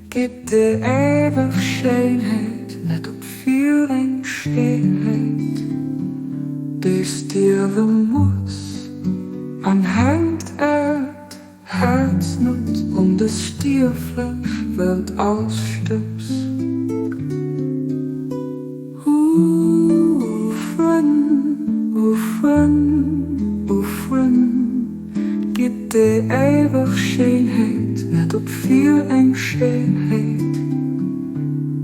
Gibt de eeuwig scheenheid, net op veel eensgeheid. Die sterven muss, anhängt het Herznot de stierfleisch wird ausstüps. Gibt de eeuwig scheenheid, net op veel eensgeheid.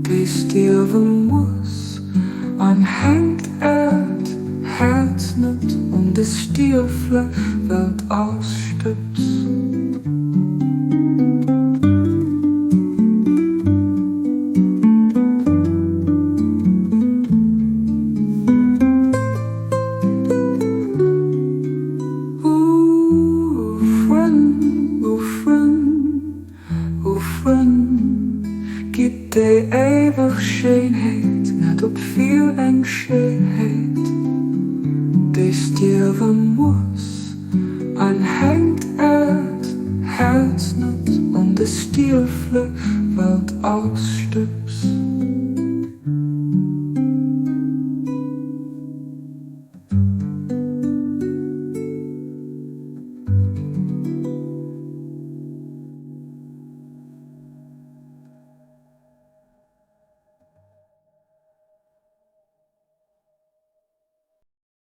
Die sterven muss, anhängt het Herznot de stierfleisch wird ausstüps. Gibt de eeuwig scheenheid, net op veel eensgeheid. Die sterven muss, anhängt het Herznot de stierfleisch wird ausstüps.